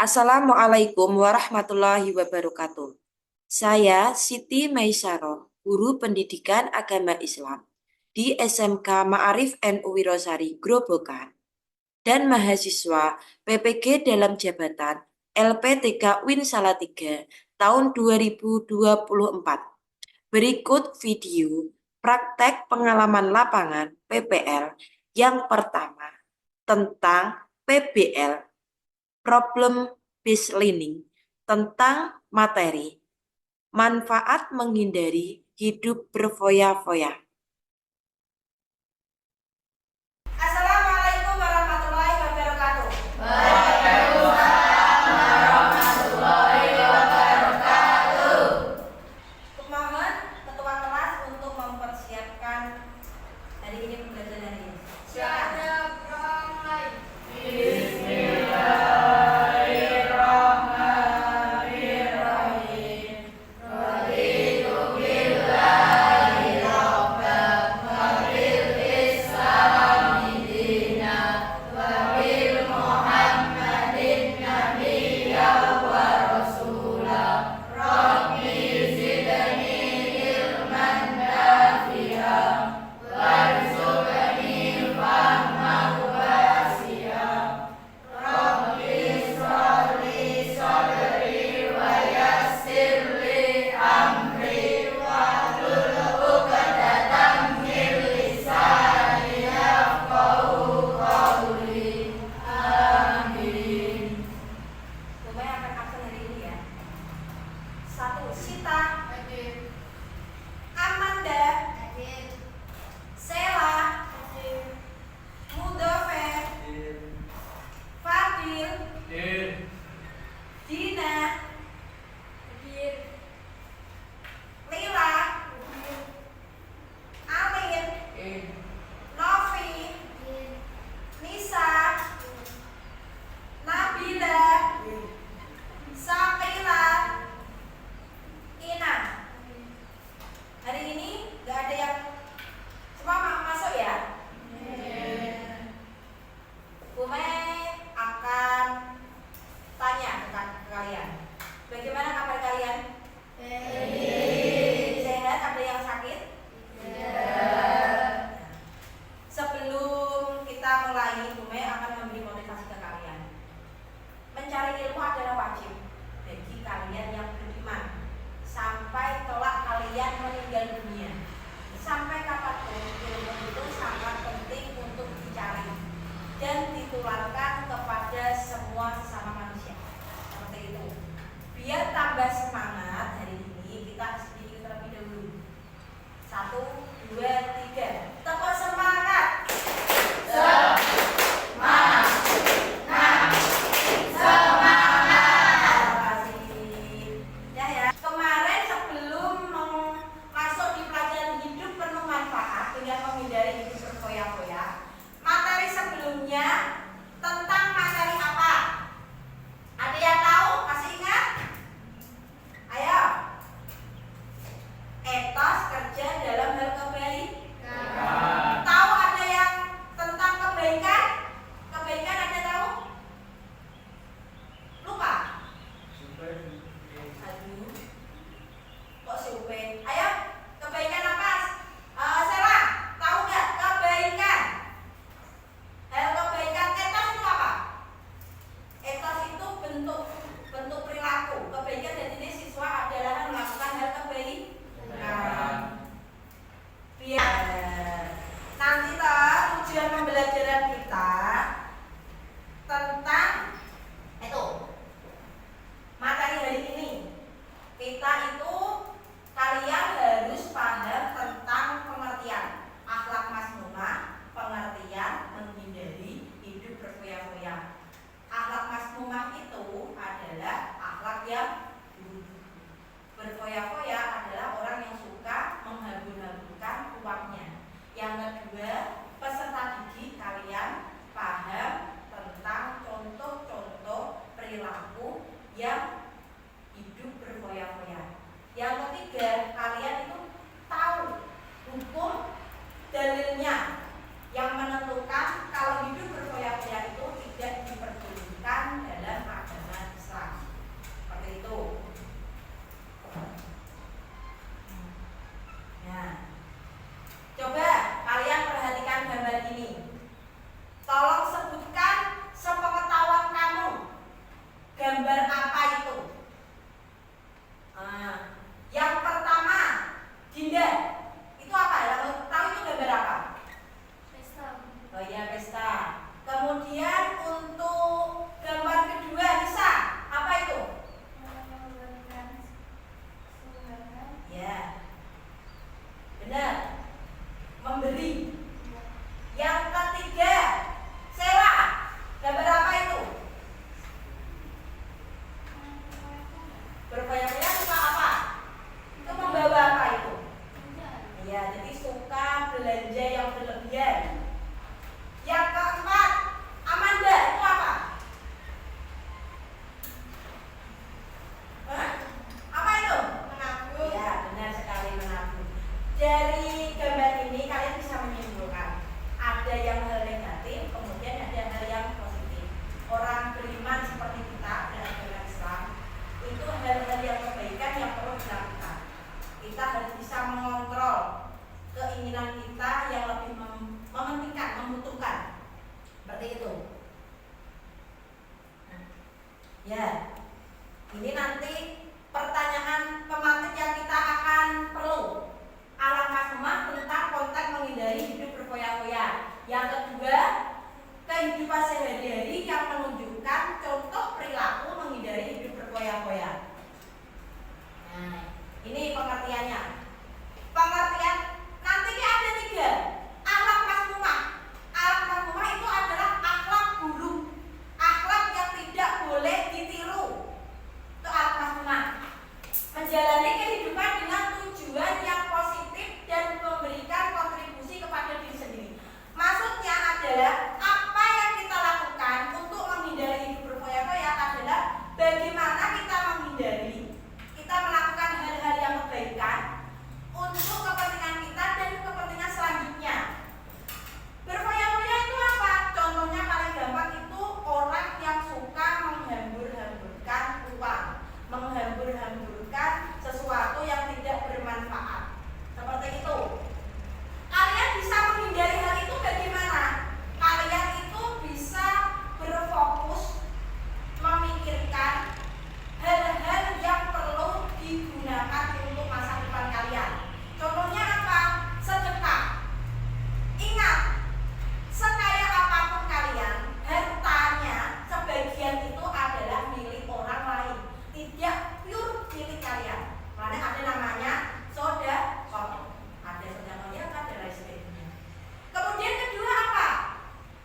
Assalamualaikum warahmatullahi wabarakatuh. Saya Siti Maisaroh, guru pendidikan agama Islam di SMK Ma'arif NU Wirosari, Grobogan, dan mahasiswa PPG dalam jabatan LPTK Win Salatiga tahun 2024. Berikut video praktek pengalaman lapangan PPL yang pertama tentang PBL, Problem Based Learning, tentang materi, manfaat menghindari hidup berfoya-foya. Assalamualaikum warahmatullahi wabarakatuh. Mohon ketua kelas untuk mempersiapkan hari ini pembelajaran hari ini. Silakan. Yang kedua, kehidupan sehari-hari yang menunjukkan contoh perilaku menghindari hidup berfoya-foya. Nah, ini pengertiannya. Pengertian nantinya ada 3. Akhlak mazmumah. Akhlak mazmumah itu adalah akhlak buruk, akhlak yang tidak boleh ditiru. Itu akhlak mazmumah. Menjalani kehidupan dengan tujuan yang positif dan memberikan kontribusi kepada diri sendiri. Maksudnya adalah apa yang kita lakukan untuk menghindari hidup berfoya-foya adalah bagaimana kita menghindari, kita melakukan hal-hal yang kebaikan untuk kepentingan kita dan kepentingan selanjutnya. Berfoya-foya itu apa? Contohnya paling gampang itu orang yang suka menghambur-hamburkan uang, menghambur-hamburkan sesuatu yang tidak bermanfaat. Seperti itu. Kalian bisa menghindari hal itu bagaimana? Kalian itu bisa berfokus memikirkan hal-hal yang perlu digunakan untuk masa depan kalian. Contohnya apa? Sedekah. Ingat, sekaya apapun kalian, hartanya sebagian itu adalah milik orang lain, tidak pure milik kalian. Makanya ada namanya sedekah. Ada sedekahnya, ada lain sebagainya. Kemudian kedua apa?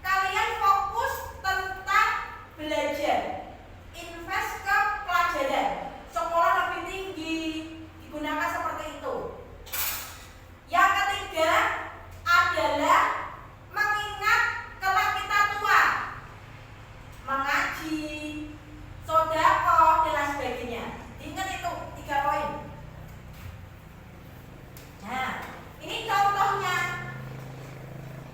Kalian fokus tentang belajar, invest ke pelajaran, sekolah lebih tinggi, digunakan seperti itu. Yang ketiga adalah mengingat kelak kita tua, mengaji, sedekah dan lain sebagainya. Ingat itu 3 poin. Nah, ini contohnya.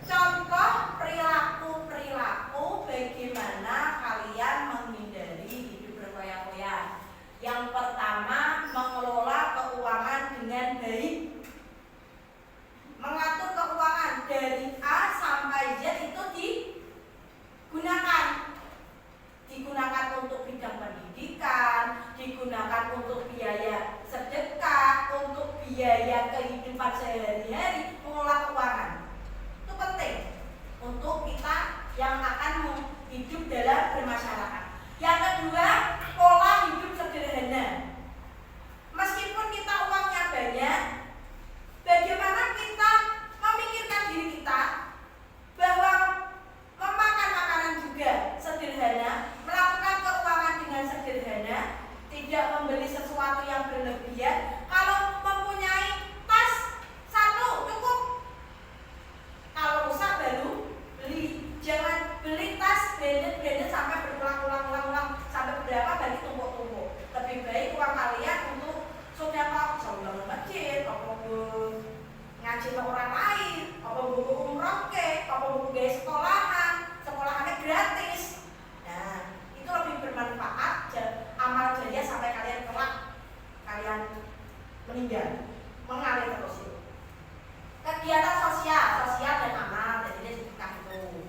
Contoh perilaku-perilaku bagaimana kalian menghindari hidup berfoya-foya. Yang pertama, mengelola keuangan dengan baik. Mengatur keuangan dari A sampai Z itu digunakan. Digunakan untuk bidang pendidikan, digunakan untuk biaya sedekah, untuk biaya kehidupan sehari-hari, mengelola keuangan. Itu penting untuk kita yang akan hidup dalam bermasyarakat. Yang kedua, pola hidup sederhana. Meskipun kita uangnya banyak, bagaimana kita memikirkan diri kita bahwa memakan makanan juga sederhana, melakukan keuangan dengan sederhana, tidak membeli sesuatu yang berlebihan. Kalau mempunyai tas 1 cukup. Kalau rusak baru beli. Jangan beli tas branded sampai berulang-ulang sampai berapa bagi tumpuk-tumpuk. Lebih baik uang kalian untuk sedekah, bangun masjid, ngaji ke orang lain, buku umroh ke, buku gaya sekolahannya gratis. Nah, itu lebih bermanfaat, amal jariah sampai kalian kelak kalian meninggal, mengalir terus itu. Kegiatan sosial dan amal, jadi sedekah itu.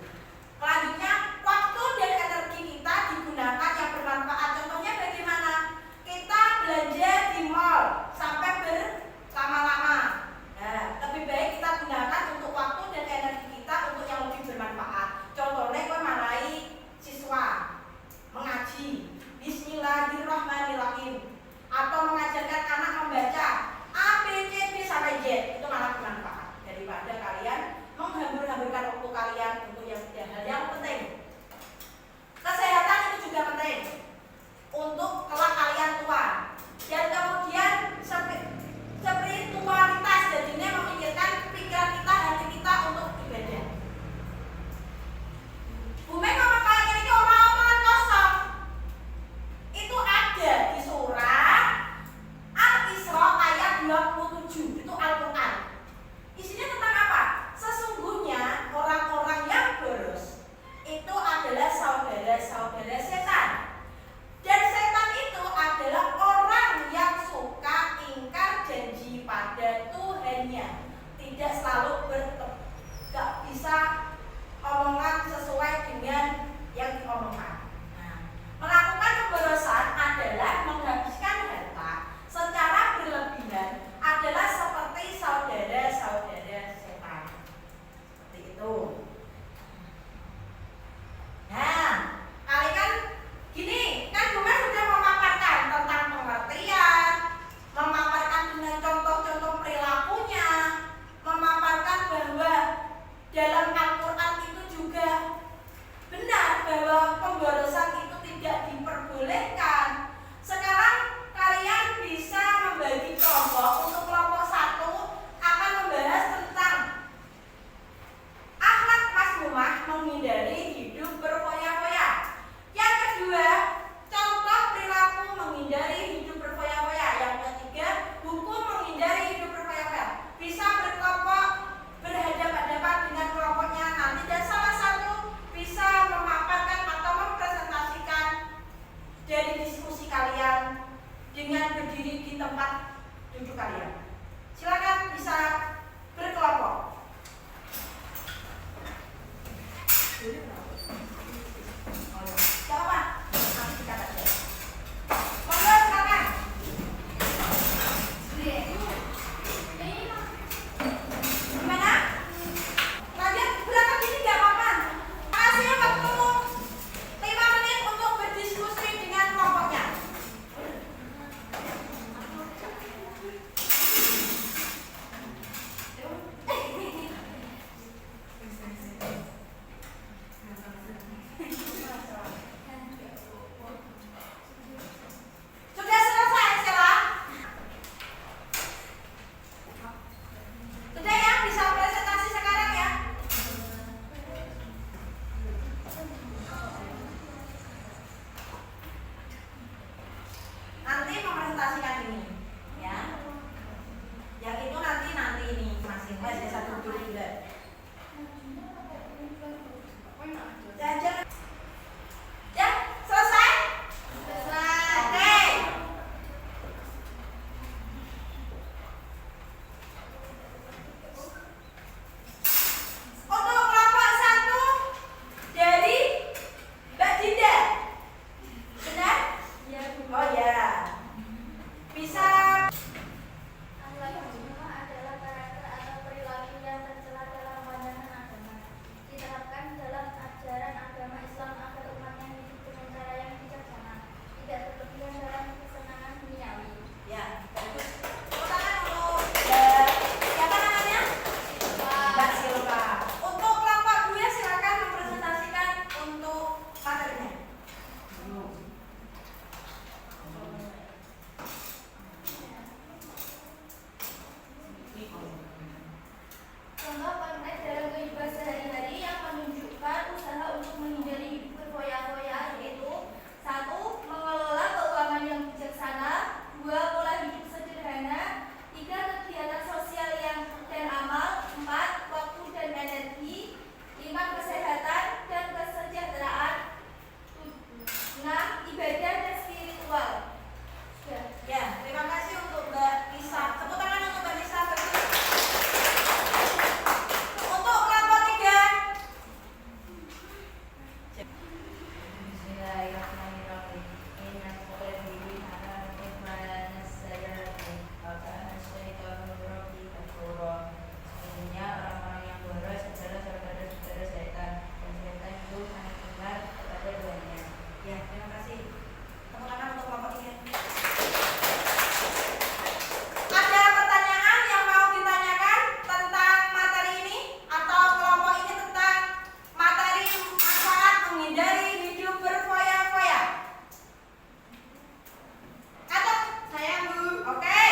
Selanjutnya, waktu dan energi kita digunakan yang bermanfaat. Contohnya bagaimana? Kita belanja di mall sampai berlama-lama. Nah, lebih baik kita gunakan untuk waktu dan energi kita untuk yang lebih bermanfaat. Contohnya, gue marai siswa mengaji Bismillahirrahmanirrahim, atau mengajarkan anak membaca A, B, C, D sampai Z. Itu malah bermanfaat daripada kalian menghambur-hamburkan waktu kalian untuk yang hal yang penting. Kesehatan itu juga penting untuk kelak kalian tua. Dan kemudian spiritualitas, jadinya memikirkan pikiran kita, hati kita untuk ibadah. Bumi ngomong kalian ini orang-orang kosong. Itu ada di surah Al-Isra ayat 27. Itu Al-Quran. Isinya tentang apa? Sesungguhnya orang-orang yang boros itu adalah saudara-saudara setan. Dan setan itu adalah orang yang suka ingkar janji pada Tuhannya, tidak selalu gak bisa omongan sesuai dengan yang diomongkan. Nah, melakukan keborosan adalah menghabiskan harta secara berlebihan, adalah seperti saudara-saudara setan. Seperti itu. menghindari hidup berfoya-foya. Yang kedua, contoh perilaku menghindari hidup berfoya-foya. Yang ketiga, hukum menghindari hidup berfoya-foya. Bisa berkelompok, berhadapan-hadapan dengan kelompoknya nanti, dan salah satu bisa memaparkan atau mempresentasikan dari diskusi kalian dengan berdiri di tempat duduk kalian. Silakan bisa berkelompok. Siapa? Nanti dikata aja. Monggo silakan. Gimana? Kalian berapa gini nggak apa-apa? Kasih waktu 5 menit untuk berdiskusi dengan kelompoknya. Sudah selesai, Sela? Sudah ya, bisa presentasi sekarang ya? Nanti mempresentasikan ini, ya. Yang itu nanti ini masing-masing ya, satu dulu juga. Jangan. Ya, selesai? Selesai. Oke. Untuk kelompok 1 dari Mbak Dinda. Benar? Iya, Bu. Oh ya. Bisa. Akhlak Muslimah adalah karakter atau perilaku yang tercela dalam pandangan agama. Diterapkan dalam ajaran agama Islam agar umatnya hidup dengan cara yang bijaksana, tidak berlebihan dalam kesenangan duniawi. Ya, bagus. Tepuk tangan untuk Mbak. Siapa namanya? Mbak Silva. Untuk kelompok 2 silakan mempresentasikan untuk materinya. Contoh konkret dalam kehidupan sehari-hari yang menunjukkan usaha untuk menghindari hidup berfoya-foya yaitu 1. Mengelola keuangan yang bijaksana, 2. Pola hidup sederhana, 3. Kegiatan sosial yang dan amal, 4. Waktu dan energi, 5. Kesehatan dan kesejahteraan, 6. Ibadah dan spiritual. Sudah. Ya, terima kasih untuk Mbak Lisa. Tepuk tangan untuk Mbak Lisa. Bagus. Untuk kelompok 3. Bismillahirrahmanirrahim. Inna qadiri ala ikhmanas sayyi'ati Apaan syaitanur rabbi kafura. Sesungguhnya orang-orang yang boros adalah saudara-saudara setan, dan setan itu sangat gemar kepada duanya. Ya, terima kasih. Tepuk tangan untuk kelompok 3. Ada pertanyaan yang mau ditanyakan tentang materi ini atau kelompok ini tentang materi manfaat menghindari hidup berfoya-foya? Catat, saya Bu. Oke.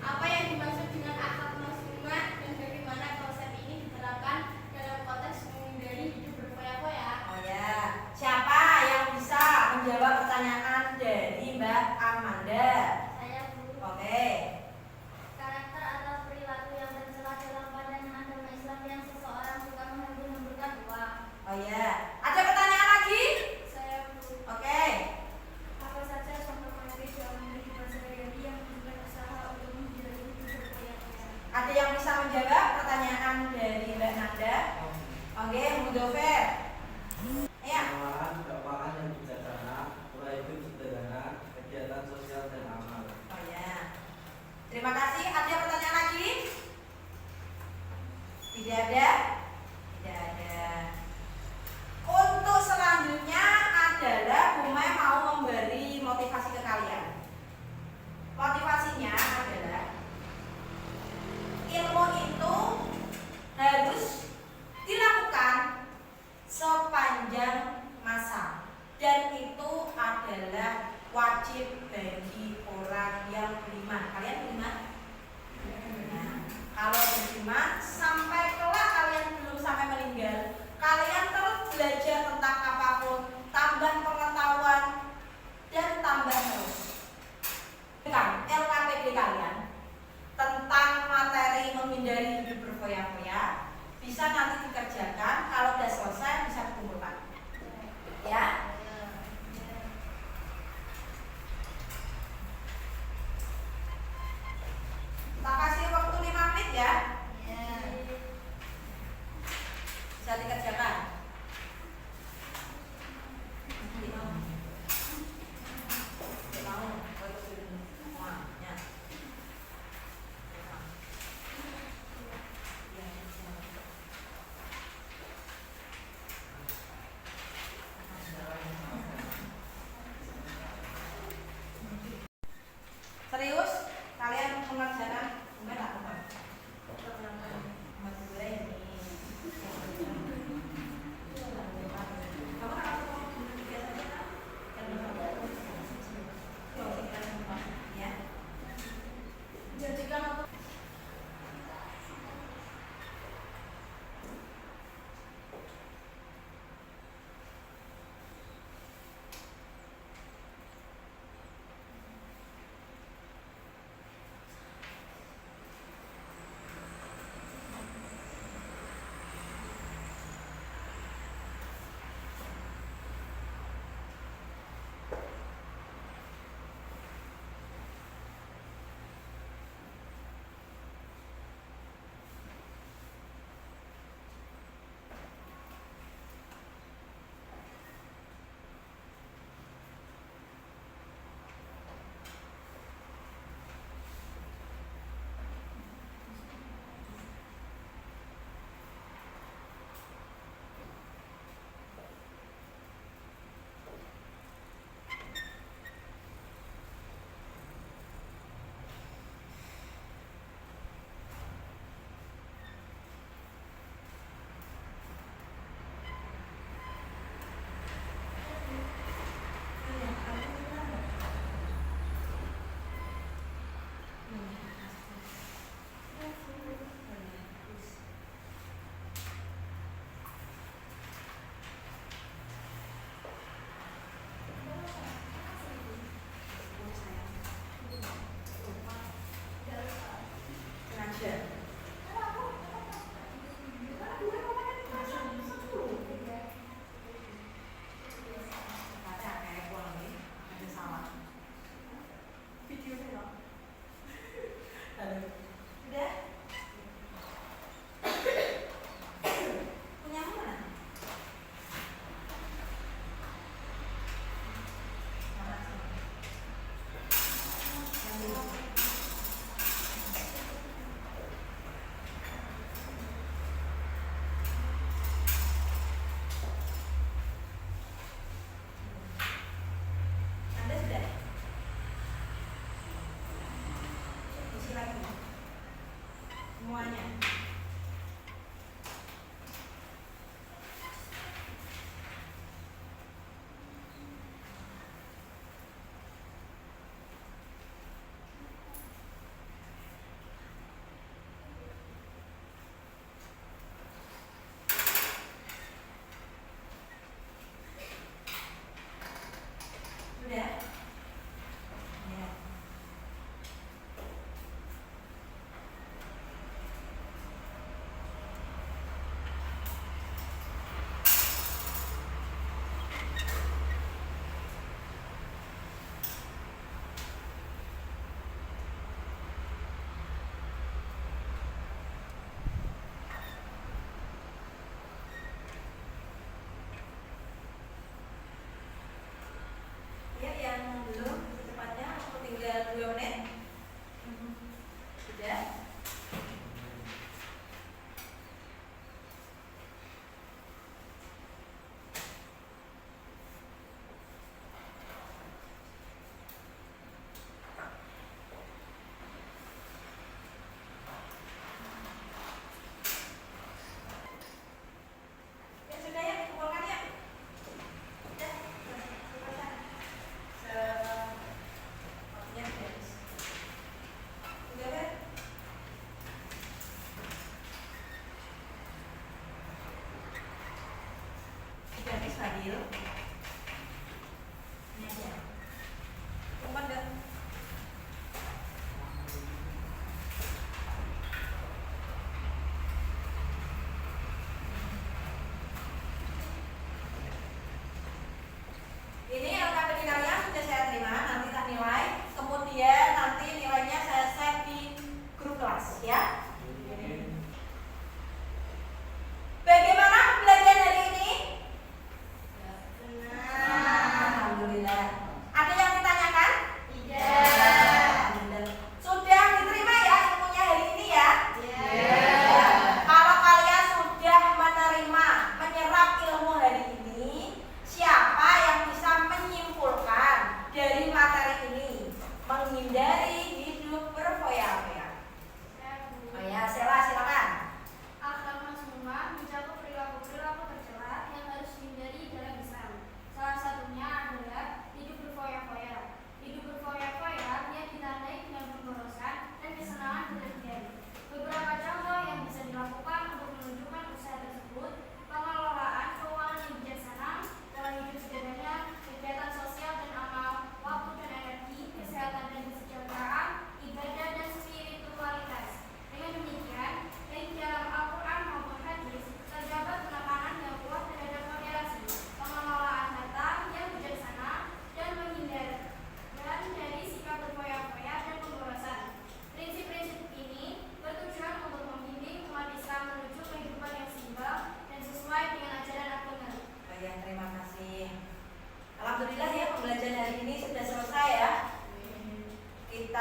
Apa yang dimaksud dengan akhlak muslimah dan bagaimana konsep ini diterapkan dalam konteks menghindari hidup berfoya-foya? Oh ya, siapa yang bisa menjawab pertanyaan dari Mbak Amanda? Saya Bu. Oke. Karakter atau perilaku yang tercela dalam pandangan agama Islam yang seseorang suka menghambur-hamburkan uang. Oh ya, ada pertanyaan lagi? Saya Bu. Oke. Apa saja contoh konkret dalam kehidupan sehari-hari yang menunjukkan usaha untuk menghindari hidup berfoya-foya? Ada yang bisa menjawab pertanyaan dari Mbak Nanda? Oke, Mudover. Ya. Pengelolaan keuangan yang bijaksana, pola hidup sederhana, kegiatan sosial dan amal. Oh ya. Terima kasih. Ada pertanyaan lagi? Tidak ada? Tidak ada. Untuk selanjutnya adalah Bu Mai mau memberi motivasi ke kalian. Motivasinya adalah ilmu itu harus dilakukan Bisa dikerjakan. Serius? Kalian mengerjakan? Enggak tak apa? Fadil. Ini aja. Umpan enggak? Ini LKPD kalian sudah saya terima, nanti tak nilai. Kemudian nanti nilainya saya share di grup kelas ya. Bagaimana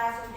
kita sudah